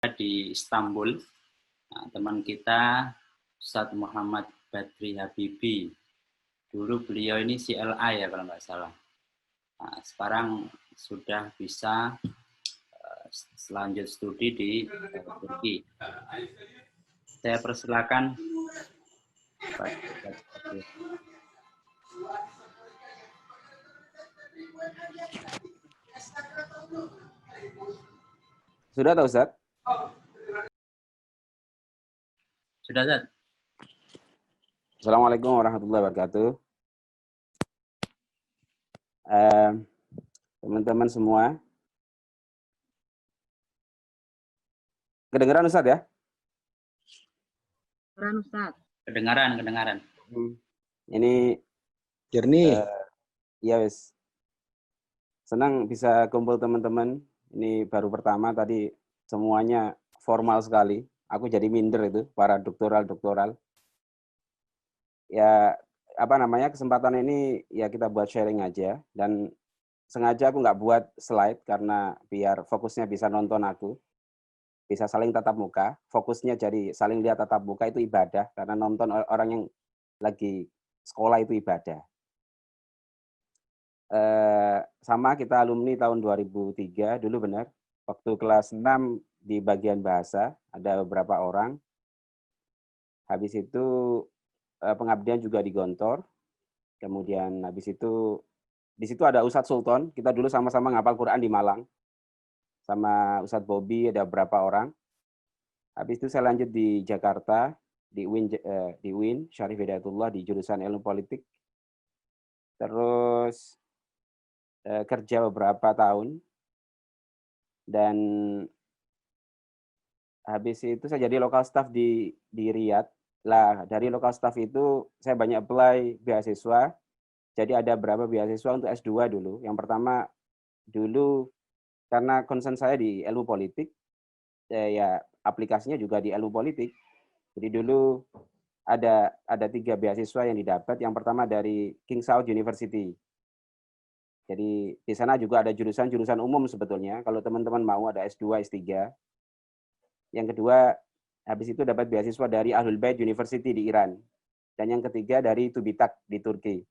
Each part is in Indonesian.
di Istanbul. Nah, teman kita Ustadz Muhammad Badri Habibi. Dulu beliau ini CLA ya kalau nggak salah. Nah, sekarang sudah bisa selanjut studi di Turki. Saya persilakan. Sudah tahu, Ustaz? Sudah, Ustaz. Assalamualaikum warahmatullahi wabarakatuh. Teman-teman semua. Kedengaran, Ustaz ya? Kedengaran, Ustaz. Kedengaran. Ini jernih. Ya wes. Senang bisa kumpul teman-teman. Ini baru pertama tadi semuanya formal sekali. Aku jadi minder itu para doktoral. Ya kesempatan ini ya kita buat sharing aja, dan sengaja aku nggak buat slide karena biar fokusnya bisa nonton aku, bisa saling tatap muka. Fokusnya jadi saling lihat tatap muka itu ibadah, karena nonton orang yang lagi sekolah itu ibadah. Sama kita alumni tahun 2003 dulu, benar. Waktu kelas 6 di bagian bahasa ada beberapa orang. Habis itu pengabdian juga di Gontor. Kemudian habis itu di situ ada Ustadz Sultan. Kita dulu sama-sama ngapal Quran di Malang. Sama Ustadz Bobby, ada beberapa orang. Habis itu saya lanjut di Jakarta, di UIN Syarif Hidayatullah di jurusan Ilmu Politik. Terus kerja beberapa tahun. Dan habis itu saya jadi lokal staff di Riyadh. Lah, dari lokal staff itu saya banyak apply beasiswa. Jadi ada berapa beasiswa untuk S2 dulu. Yang pertama dulu karena concern saya di ilmu politik, ya aplikasinya juga di ilmu politik. Jadi dulu ada 3 beasiswa yang didapat. Yang pertama dari King Saud University. Jadi di sana juga ada jurusan umum sebetulnya. Kalau teman-teman mau ada S2, S3. Yang kedua, habis itu dapat beasiswa dari Ahlul Bait University di Iran. Dan yang ketiga dari Tubitak di Turki.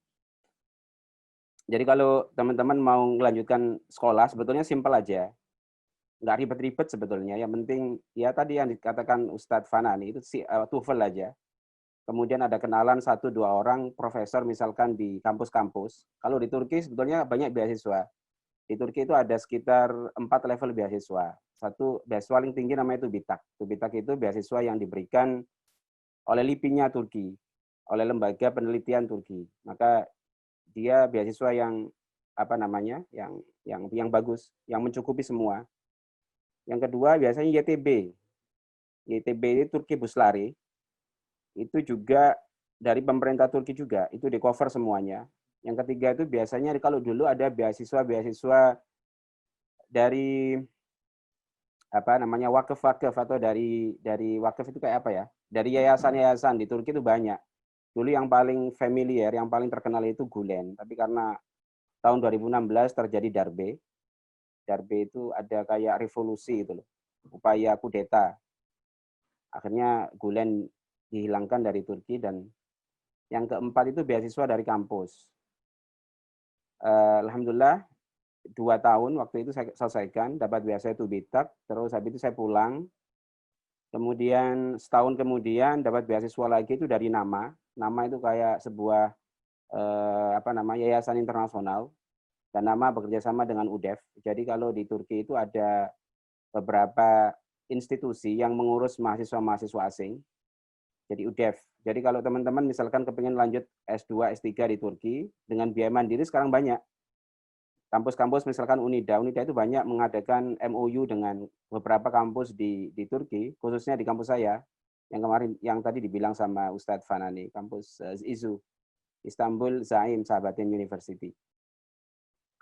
Jadi kalau teman-teman mau melanjutkan sekolah, sebetulnya simpel aja. Nggak ribet-ribet sebetulnya. Yang penting, ya tadi yang dikatakan Ustadz Fanani, itu TOEFL aja. Kemudian ada kenalan 1-2 orang profesor misalkan di kampus-kampus. Kalau di Turki sebetulnya banyak beasiswa. Di Turki itu ada sekitar 4 level beasiswa. Satu beasiswa paling tinggi namanya Tubitak. Tubitak itu beasiswa yang diberikan oleh LIPI-nya Turki, oleh lembaga penelitian Turki. Maka dia beasiswa yang yang bagus, yang mencukupi semua. Yang kedua biasanya YTB. YTB itu Turki Buslari. Itu juga dari pemerintah Turki juga, itu di cover semuanya. Yang ketiga itu biasanya kalau dulu ada beasiswa dari wakaf atau dari wakaf itu kayak apa ya? Dari yayasan-yayasan di Turki itu banyak. Dulu yang paling familiar, yang paling terkenal itu Gulen, tapi karena tahun 2016 terjadi Darbe. Darbe itu ada kayak revolusi itu loh. Upaya kudeta. Akhirnya Gulen dihilangkan dari Turki, dan yang keempat itu beasiswa dari kampus. Alhamdulillah 2 tahun waktu itu saya selesaikan, dapat beasiswa itu Tubitak, terus habis itu saya pulang. Kemudian setahun kemudian dapat beasiswa lagi itu dari NAMA. NAMA itu kayak sebuah yayasan internasional, dan NAMA bekerja sama dengan UDEF. Jadi kalau di Turki itu ada beberapa institusi yang mengurus mahasiswa-mahasiswa asing. Jadi UDEF. Jadi kalau teman-teman misalkan kepingin lanjut S2, S3 di Turki dengan biaya mandiri sekarang banyak. Kampus-kampus misalkan Unida itu banyak mengadakan MOU dengan beberapa kampus di Turki, khususnya di kampus saya, yang tadi dibilang sama Ustadz Fanani, kampus IZU, Istanbul Zaim Sabatin University.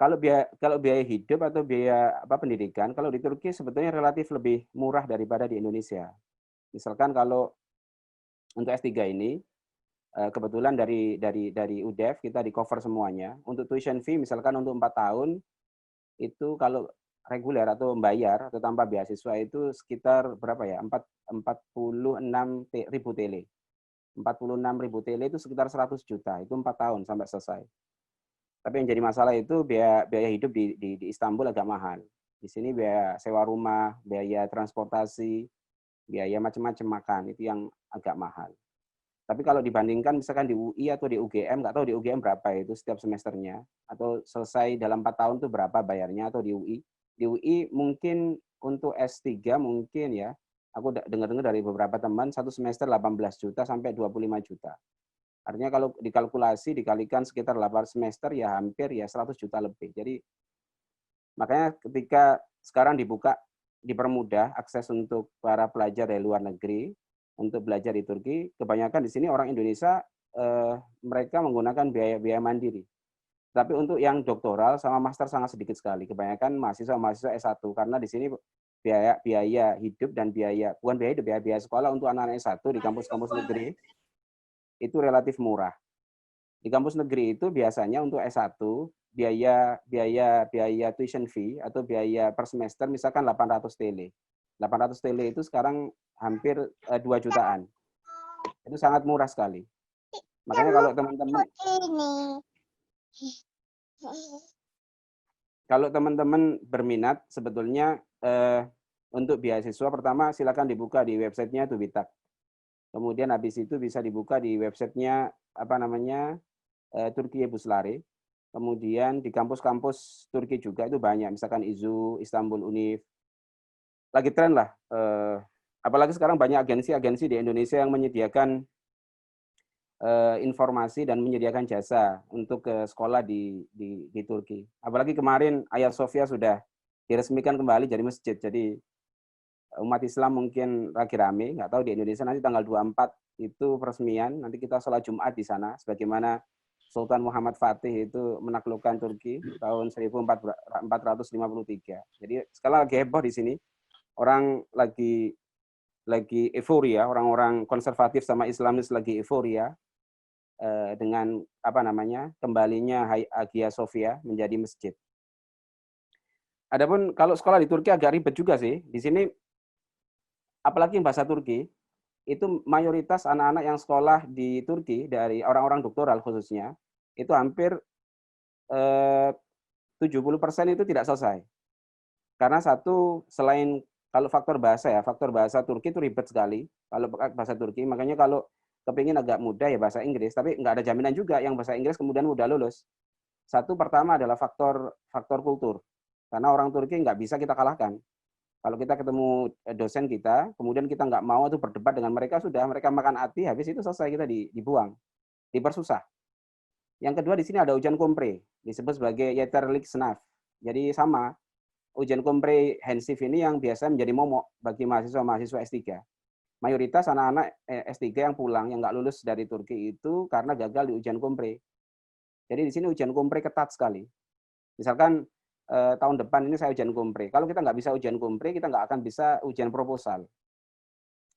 Kalau biaya hidup atau biaya pendidikan, kalau di Turki sebetulnya relatif lebih murah daripada di Indonesia. Misalkan kalau untuk S3 ini, kebetulan dari UDEF kita di cover semuanya. Untuk tuition fee misalkan untuk 4 tahun itu kalau reguler atau membayar atau tanpa beasiswa itu sekitar berapa ya? 46.000 TL. 46.000 TL itu sekitar 100 juta. Itu 4 tahun sampai selesai. Tapi yang jadi masalah itu biaya hidup di Istanbul agak mahal. Di sini biaya sewa rumah, biaya transportasi, biaya macam-macam makan itu yang agak mahal. Tapi kalau dibandingkan misalkan di UI atau di UGM, nggak tahu di UGM berapa itu setiap semesternya, atau selesai dalam 4 tahun itu berapa bayarnya, atau di UI. Di UI mungkin untuk S3 mungkin ya, aku dengar-dengar dari beberapa teman, satu semester 18 juta sampai 25 juta. Artinya kalau dikalkulasi, dikalikan sekitar 8 semester, ya hampir ya 100 juta lebih. Jadi makanya ketika sekarang dipermudah akses untuk para pelajar dari luar negeri, untuk belajar di Turki, kebanyakan di sini orang Indonesia mereka menggunakan biaya mandiri. Tapi untuk yang doktoral sama master sangat sedikit sekali. Kebanyakan mahasiswa S1 karena di sini biaya hidup dan bukan biaya hidup ya, biaya sekolah untuk anak-anak S1 di kampus-kampus negeri itu relatif murah. Di kampus negeri itu biasanya untuk S1 biaya tuition fee atau biaya per semester misalkan 800 TL. 800 TL itu sekarang hampir 2 jutaan. Itu sangat murah sekali. Makanya kalau teman-teman berminat sebetulnya untuk beasiswa pertama silakan dibuka di websitenya Tubitak. Kemudian habis itu bisa dibuka di websitenya Turkiye Buslare. Kemudian di kampus-kampus Turki juga itu banyak, misalkan IZU, Istanbul Unif. Lagi tren lah, apalagi sekarang banyak agensi-agensi di Indonesia yang menyediakan informasi dan menyediakan jasa untuk ke sekolah di Turki. Apalagi kemarin Hagia Sophia sudah diresmikan kembali jadi masjid. Jadi umat Islam mungkin lagi rame, nggak tahu di Indonesia nanti tanggal 24 itu peresmian, nanti kita sholat Jumat di sana, sebagaimana Sultan Muhammad Fatih itu menaklukkan Turki tahun 1453. Jadi sekarang lagi heboh di sini, orang lagi euforia, orang-orang konservatif sama Islamis lagi euforia dengan kembalinya Hagia Sophia menjadi masjid. Adapun kalau sekolah di Turki agak ribet juga sih. Di sini apalagi bahasa Turki, itu mayoritas anak-anak yang sekolah di Turki dari orang-orang doktoral khususnya, itu hampir 70% itu tidak selesai. Karena satu, selain kalau faktor bahasa ya, faktor bahasa Turki itu ribet sekali, kalau bahasa Turki, makanya kalau kepingin agak mudah ya bahasa Inggris, tapi nggak ada jaminan juga yang bahasa Inggris kemudian mudah lulus. Satu pertama adalah faktor kultur, karena orang Turki nggak bisa kita kalahkan. Kalau kita ketemu dosen kita, kemudian kita nggak mau itu berdebat dengan mereka, sudah mereka makan hati, habis itu selesai, kita dibuang, dipersusah. Yang kedua di sini ada ujian kompre, disebut sebagai yeterlik senaf. Jadi sama, ujian komprehensif ini yang biasa menjadi momok bagi mahasiswa S3. Mayoritas anak-anak S3 yang pulang, yang nggak lulus dari Turki itu karena gagal di ujian kompre. Jadi di sini ujian kompre ketat sekali. Misalkan tahun depan ini saya ujian kompre. Kalau kita nggak bisa ujian kompre, kita nggak akan bisa ujian proposal.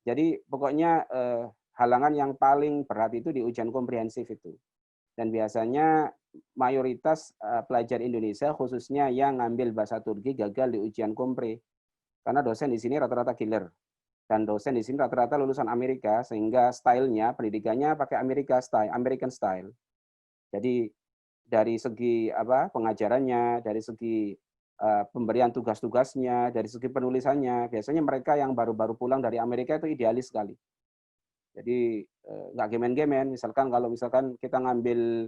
Jadi pokoknya halangan yang paling berat itu di ujian komprehensif itu. Dan biasanya mayoritas pelajar Indonesia, khususnya yang ngambil bahasa Turki, gagal di ujian kompre. Karena dosen di sini rata-rata killer. Dan dosen di sini rata-rata lulusan Amerika, sehingga stylenya, pendidikannya pakai American style. Jadi dari segi pengajarannya, dari segi pemberian tugas-tugasnya, dari segi penulisannya, biasanya mereka yang baru-baru pulang dari Amerika itu idealis sekali. Jadi nggak gemen-gemen. Misalkan kita ngambil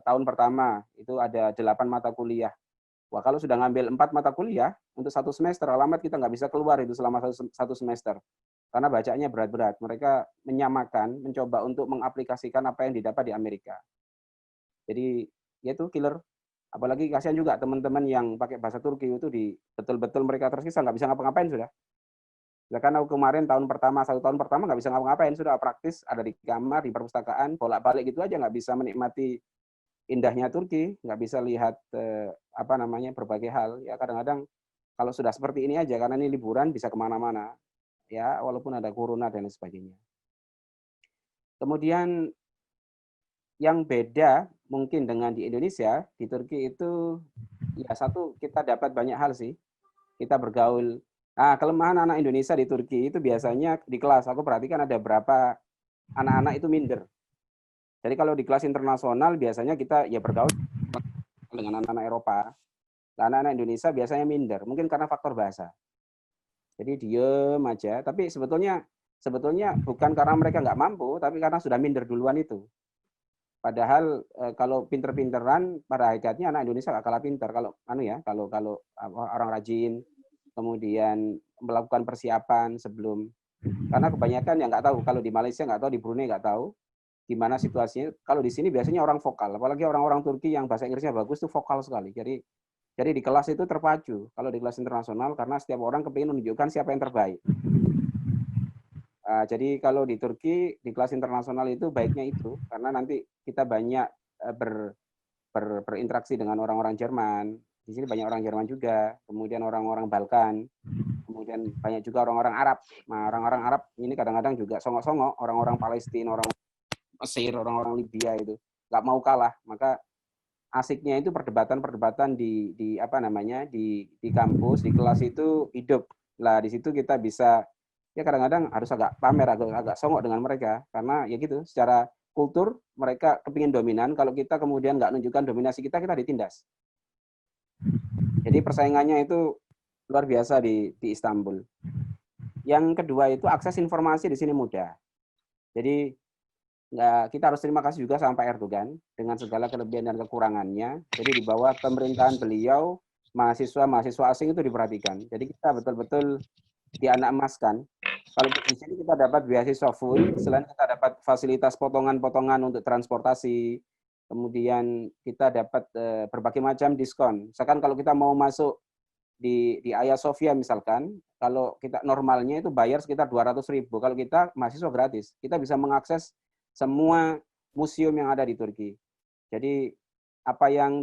tahun pertama itu ada 8 mata kuliah. Wah, kalau sudah ngambil 4 mata kuliah untuk satu semester, alamat kita nggak bisa keluar itu selama satu semester. Karena bacanya berat-berat. Mereka menyamakan, mencoba untuk mengaplikasikan apa yang didapat di Amerika. Jadi ya itu killer. Apalagi kasihan juga teman-teman yang pakai bahasa Turki itu betul-betul mereka tersisa, nggak bisa ngapa-ngapain sudah. Ya kan aku kemarin satu tahun pertama nggak bisa ngapa-ngapain, sudah praktis ada di kamar, di perpustakaan, bolak-balik gitu aja, nggak bisa menikmati indahnya Turki, nggak bisa lihat berbagai hal. Ya kadang-kadang kalau sudah seperti ini aja, karena ini liburan bisa kemana-mana, ya walaupun ada corona dan lain sebagainya. Kemudian yang beda mungkin dengan di Indonesia, di Turki itu Ya, satu, kita dapat banyak hal sih. Kita bergaul. Nah, kelemahan anak Indonesia di Turki itu biasanya di kelas, aku perhatikan ada berapa anak-anak itu minder. Jadi kalau di kelas internasional biasanya kita ya bergaul dengan anak-anak Eropa. Nah, anak-anak Indonesia biasanya minder, mungkin karena faktor bahasa. Jadi diem aja, tapi sebetulnya bukan karena mereka nggak mampu, tapi karena sudah minder duluan itu. Padahal kalau pinter-pinteran pada hakikatnya anak Indonesia nggak kalah pinter. Kalau kalau orang rajin, kemudian melakukan persiapan sebelum, karena kebanyakan yang nggak tahu, kalau di Malaysia nggak tahu, di Brunei nggak tahu gimana situasinya. Kalau di sini biasanya orang vokal, apalagi orang-orang Turki yang bahasa Inggrisnya bagus tuh vokal sekali. Jadi di kelas itu terpacu kalau di kelas internasional, karena setiap orang kepingin menunjukkan siapa yang terbaik. Jadi kalau di Turki di kelas internasional itu baiknya itu, karena nanti kita banyak berinteraksi dengan orang-orang Jerman. Di sini banyak orang Jerman juga, kemudian orang-orang Balkan, kemudian banyak juga orang-orang Arab. Nah, orang-orang Arab ini kadang-kadang juga songok-songok, orang-orang Palestina, orang Mesir, orang-orang Libya itu nggak mau kalah. Maka asiknya itu perdebatan-perdebatan di kampus, di kelas itu hidup. Lah di situ kita bisa, ya kadang-kadang harus agak pamer, agak songok dengan mereka, karena ya gitu, secara kultur mereka kepingin dominan. Kalau kita kemudian nggak nunjukkan dominasi kita ditindas. Jadi persaingannya itu luar biasa di Istanbul. Yang kedua itu akses informasi di sini mudah. Jadi kita harus terima kasih juga sama Pak Erdogan dengan segala kelebihan dan kekurangannya. Jadi di bawah pemerintahan beliau, mahasiswa asing itu diperhatikan. Jadi kita betul-betul dianak emaskan. Kalau di sini kita dapat beasiswa full, selain kita dapat fasilitas potongan-potongan untuk transportasi, kemudian kita dapat berbagai macam diskon. Misalkan kalau kita mau masuk di Hagia Sophia misalkan, kalau kita normalnya itu bayar sekitar 200.000. Kalau kita mahasiswa gratis, kita bisa mengakses semua museum yang ada di Turki. Jadi apa yang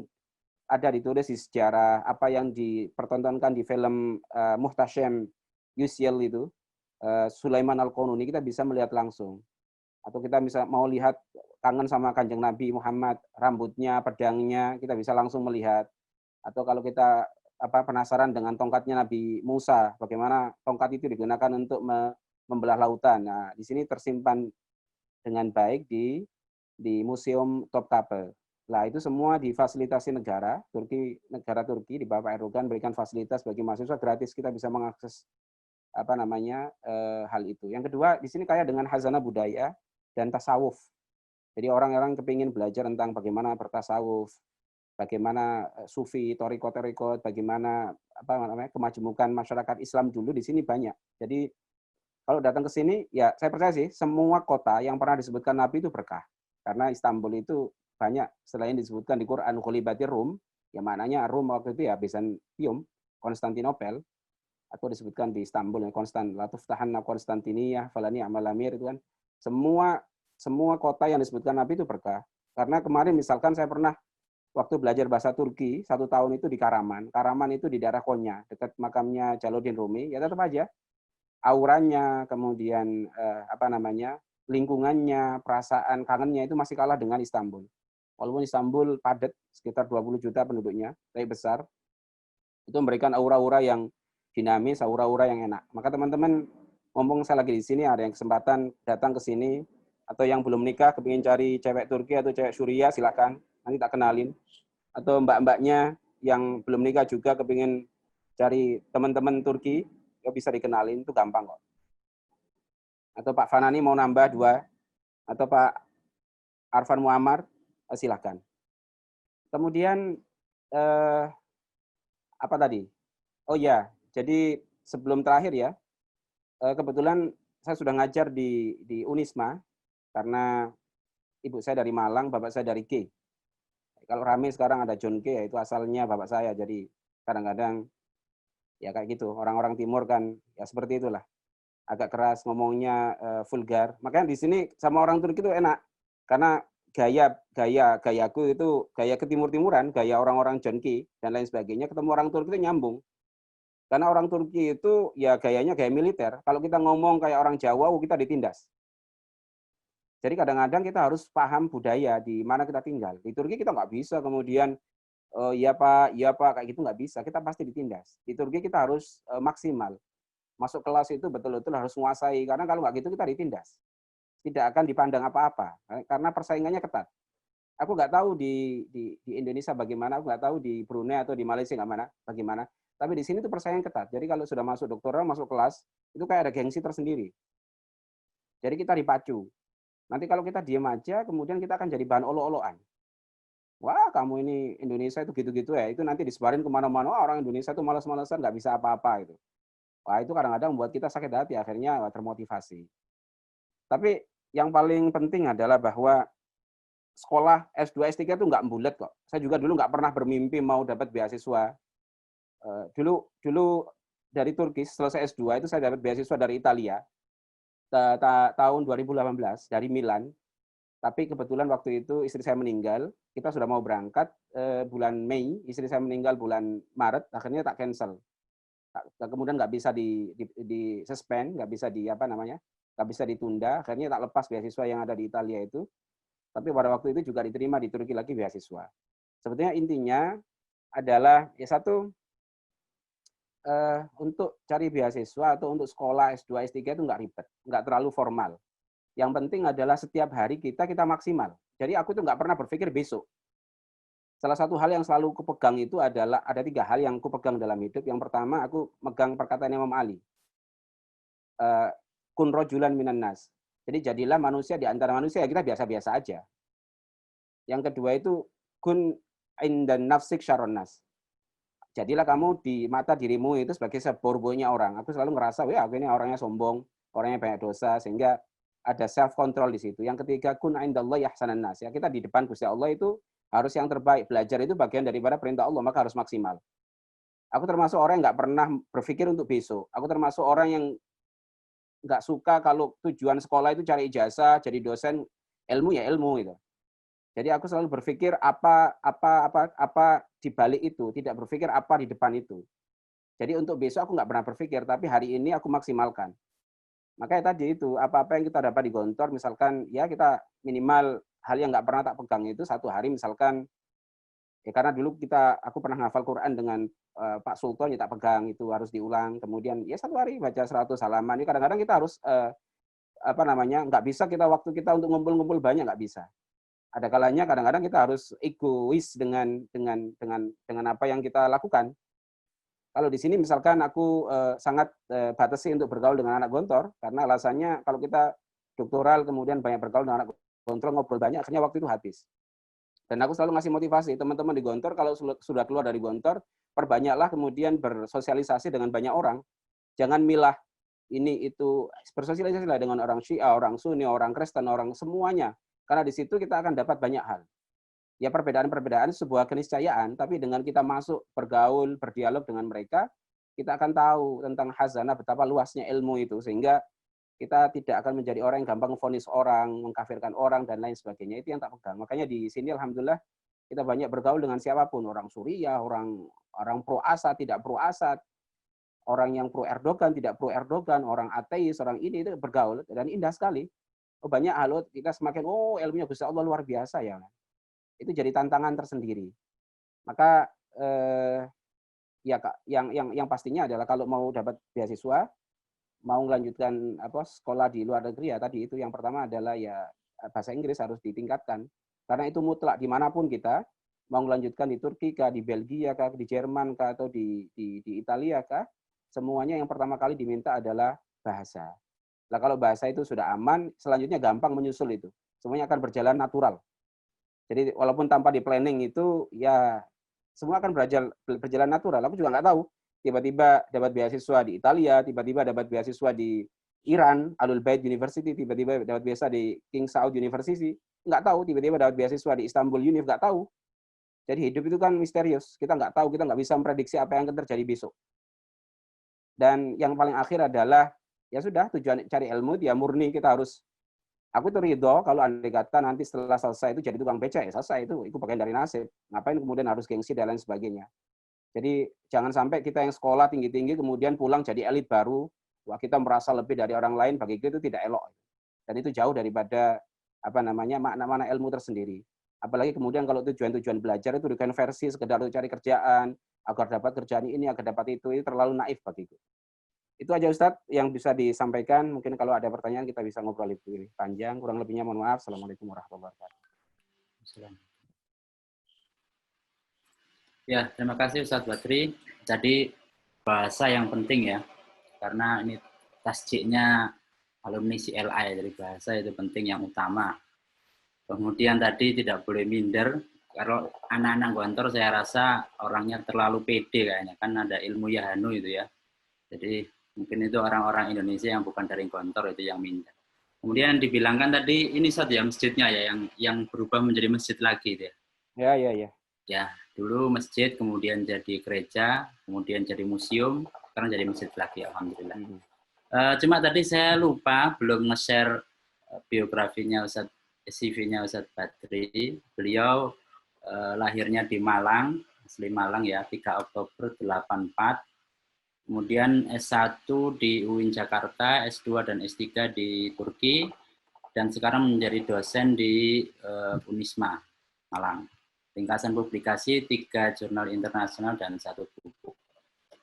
ada ditulis di sejarah, apa yang dipertontonkan di film Muhtashem Yüzyıl itu, Sulaiman Al-Qanuni, kita bisa melihat langsung. Atau kita bisa mau lihat, kangen sama Kanjeng Nabi Muhammad, rambutnya, pedangnya, kita bisa langsung melihat. Atau kalau kita penasaran dengan tongkatnya Nabi Musa, bagaimana tongkat itu digunakan untuk membelah lautan. Nah, di sini tersimpan dengan baik di Museum Topkapi. Nah, itu semua difasilitasi negara Turki di bawah Erdogan berikan fasilitas bagi mahasiswa gratis, kita bisa mengakses hal itu. Yang kedua, di sini kaya dengan khazanah budaya dan tasawuf. Jadi orang-orang kepingin belajar tentang bagaimana bertasawuf, bagaimana sufi, torikot, bagaimana kemajemukan masyarakat Islam dulu di sini banyak. Jadi kalau datang ke sini, ya saya percaya sih semua kota yang pernah disebutkan Nabi itu berkah. Karena Istanbul itu banyak, selain disebutkan di Quran, Khulibatir Rum, yang maknanya Rum waktu itu ya Bizantium, Konstantinopel, atau disebutkan di Istanbul yang Latuf Tahanna Konstantiniyah, Falani Amalamir, itu kan semua kota yang disebutkan Nabi itu berkah. Karena kemarin misalkan saya pernah waktu belajar bahasa Turki 1 tahun itu di Karaman. Karaman itu di daerah Konya, dekat makamnya Jalaluddin Rumi. Ya tetap aja auranya, kemudian lingkungannya, perasaan kangennya itu masih kalah dengan Istanbul. Walaupun Istanbul padat, sekitar 20 juta penduduknya, tapi besar, itu memberikan aura-aura yang dinamis, aura-aura yang enak. Maka teman-teman, ngomong saya lagi di sini, ada yang kesempatan datang ke sini, atau yang belum nikah, kepingin cari cewek Turki atau cewek Suriah, silakan, nanti tak kenalin. Atau mbak-mbaknya yang belum nikah juga kepingin cari teman-teman Turki, ya bisa dikenalin, itu gampang kok. Atau Pak Fanani mau nambah 2, atau Pak Arfan Muammar, silakan. Kemudian apa tadi? Oh ya, jadi sebelum terakhir ya, kebetulan saya sudah ngajar di Unisma, karena ibu saya dari Malang, bapak saya dari K. Kalau rame sekarang ada John K, yaitu asalnya bapak saya, jadi kadang-kadang ya kayak gitu, orang-orang timur kan ya seperti itulah, agak keras ngomongnya, vulgar. Makanya di sini sama orang Turki itu enak, karena gayaku itu gaya ketimur-timuran, gaya orang-orang John K dan lain sebagainya, ketemu orang Turki itu nyambung. Karena orang Turki itu ya gayanya gaya militer. Kalau kita ngomong kayak orang Jawa, kita ditindas. Jadi kadang-kadang kita harus paham budaya di mana kita tinggal. Di Turki kita nggak bisa kemudian oh iya Pak, kayak gitu nggak bisa. Kita pasti ditindas. Di Turki kita harus maksimal. Masuk kelas itu betul-betul harus menguasai, karena kalau nggak gitu kita ditindas. Tidak akan dipandang apa-apa, karena persaingannya ketat. Aku nggak tahu di Indonesia bagaimana, aku nggak tahu di Brunei atau di Malaysia bagaimana. Tapi di sini tuh persaingan ketat. Jadi kalau sudah masuk doktoral, masuk kelas, itu kayak ada gengsi tersendiri. Jadi kita dipacu. Nanti kalau kita diem aja, kemudian kita akan jadi bahan olok-olokan. Wah, kamu ini Indonesia itu gitu-gitu ya. Itu nanti disebarin kemana-mana. Wah, orang Indonesia itu malas-malasan, nggak bisa apa-apa itu. Wah, itu kadang-kadang membuat kita sakit hati, akhirnya termotivasi. Tapi yang paling penting adalah bahwa sekolah S2, S3 itu nggak bulat kok. Saya juga dulu nggak pernah bermimpi mau dapat beasiswa. Dulu dari Turki, selesai S2 itu saya dapat beasiswa dari Italia tahun 2018 dari Milan. Tapi kebetulan waktu itu istri saya meninggal, kita sudah mau berangkat bulan Mei, istri saya meninggal bulan Maret, akhirnya tak cancel. Kemudian nggak bisa di suspend, nggak bisa nggak bisa ditunda, akhirnya tak lepas beasiswa yang ada di Italia itu. Tapi pada waktu itu juga diterima di Turki lagi beasiswa. Sebetulnya intinya adalah ya satu, untuk cari beasiswa atau untuk sekolah S2, S3 itu nggak ribet, nggak terlalu formal. Yang penting adalah setiap hari kita maksimal. Jadi aku tuh nggak pernah berpikir besok. Salah satu hal yang selalu kupegang itu adalah, ada 3 hal yang kupegang dalam hidup. Yang pertama, aku megang perkataan Imam Ali. Kun rojulan minan nas. Jadi jadilah manusia di antara manusia, ya kita biasa-biasa aja. Yang kedua itu, kun indan nafsik syarron nas. Jadilah kamu di mata dirimu itu sebagai seburuk-buruknya orang. Aku selalu ngerasa, wah aku ini orangnya sombong, orangnya banyak dosa, sehingga ada self control di situ. Yang ketiga, kun indallahi ahsanan nas. Ya, kita di depan Gusti Allah itu harus yang terbaik. Belajar itu bagian daripada perintah Allah, maka harus maksimal. Aku termasuk orang yang nggak pernah berpikir untuk besok. Aku termasuk orang yang nggak suka kalau tujuan sekolah itu cari ijazah, jadi dosen, ilmu ya ilmu gitu. Jadi aku selalu berpikir apa di balik itu, tidak berpikir apa di depan itu. Jadi untuk besok aku nggak pernah berpikir, tapi hari ini aku maksimalkan. Makanya tadi itu, apa-apa yang kita dapat di Gontor, misalkan ya kita minimal hal yang nggak pernah tak pegang itu satu hari misalkan, ya karena dulu aku pernah ngafal Quran dengan Pak Sultan, ya tak pegang, itu harus diulang. Kemudian ya satu hari baca 100 halaman. Ini kadang-kadang kita harus nggak bisa waktu kita untuk ngumpul-ngumpul banyak, nggak bisa. Ada kalanya kadang-kadang kita harus egois dengan apa yang kita lakukan. Kalau di sini misalkan aku sangat batasi untuk bergaul dengan anak Gontor, karena alasannya kalau kita doktoral kemudian banyak bergaul dengan anak Gontor, ngobrol banyak, akhirnya waktu itu habis. Dan aku selalu ngasih motivasi, teman-teman di Gontor kalau sudah keluar dari Gontor, perbanyaklah kemudian bersosialisasi dengan banyak orang. Jangan milah ini itu, bersosialisasi dengan orang Syiah, orang Sunni, orang Kristen, orang semuanya. Karena di situ kita akan dapat banyak hal. Ya perbedaan-perbedaan sebuah keniscayaan, tapi dengan kita masuk, bergaul, berdialog dengan mereka, kita akan tahu tentang khazanah, betapa luasnya ilmu itu, sehingga kita tidak akan menjadi orang yang gampang memvonis orang, mengkafirkan orang, dan lain sebagainya. Itu yang tak pegang. Makanya di sini alhamdulillah kita banyak bergaul dengan siapapun, orang Suriah, orang pro Asad, tidak pro Asad, orang yang pro Erdogan, tidak pro Erdogan, orang ateis, orang ini itu bergaul, dan indah sekali. Banyak hal kita semakin ilmunya Gusti Allah luar biasa ya. Itu jadi tantangan tersendiri. Maka ya Kak, yang pastinya adalah kalau mau dapat beasiswa, mau melanjutkan sekolah di luar negeri, ya tadi itu yang pertama adalah ya bahasa Inggris harus ditingkatkan. Karena itu mutlak dimanapun kita, mau melanjutkan di Turki kah, di Belgia kah, di Jerman kah, atau di Italia kah, semuanya yang pertama kali diminta adalah bahasa. Nah, kalau bahasa itu sudah aman, selanjutnya gampang menyusul itu. Semuanya akan berjalan natural. Jadi walaupun tanpa di planning itu, ya semua akan berjalan natural. Aku juga nggak tahu, tiba-tiba dapat beasiswa di Italia, tiba-tiba dapat beasiswa di Iran, Alul Bait University, tiba-tiba dapat beasiswa di King Saud University, nggak tahu, tiba-tiba dapat beasiswa di Istanbul Univ, nggak tahu. Jadi hidup itu kan misterius, kita nggak tahu, kita nggak bisa memprediksi apa yang akan terjadi besok. Dan yang paling akhir adalah, ya sudah, tujuan cari ilmu, dia murni, kita harus, aku tuh ridho kalau andai kata nanti setelah selesai itu jadi tukang beca, ya selesai, itu bagian dari nasib. Ngapain kemudian harus gengsi dan lain sebagainya. Jadi jangan sampai kita yang sekolah tinggi-tinggi kemudian pulang jadi elit baru, wah kita merasa lebih dari orang lain, bagi itu tidak elok. Dan itu jauh daripada makna-makna ilmu tersendiri. Apalagi kemudian kalau tujuan-tujuan belajar itu dikonversi sekedar untuk cari kerjaan, agar dapat kerjaan ini, agar dapat itu terlalu naif bagiku. Itu aja Ustadz yang bisa disampaikan. Mungkin kalau ada pertanyaan kita bisa ngobrol lebih panjang. Kurang lebihnya mohon maaf. Assalamualaikum warahmatullahi wabarakatuh. Ya, terima kasih Ustadz Badri. Jadi bahasa yang penting ya, karena ini tasjiknya alumni CLA ya, jadi bahasa itu penting yang utama. Kemudian tadi tidak boleh minder. Kalau anak-anak Gontor saya rasa orangnya terlalu pede kayaknya, kan ada ilmu Yahanu itu ya. Jadi mungkin itu orang-orang Indonesia yang bukan dari Gontor itu yang minder. Kemudian dibilangkan tadi ini saja masjidnya ya yang berubah menjadi masjid lagi itu ya. Ya. Ya, dulu masjid, kemudian jadi gereja, kemudian jadi museum, sekarang jadi masjid lagi, alhamdulillah. Cuma tadi saya lupa belum nge-share biografinya Ustadz, CV-nya Ustadz Badri. Beliau lahirnya di Malang, asli Malang ya, 3 Oktober 84. Kemudian S1 di UIN Jakarta, S2 dan S3 di Turki, dan sekarang menjadi dosen di Unisma Malang. Ringkasan publikasi 3 jurnal internasional dan 1 buku.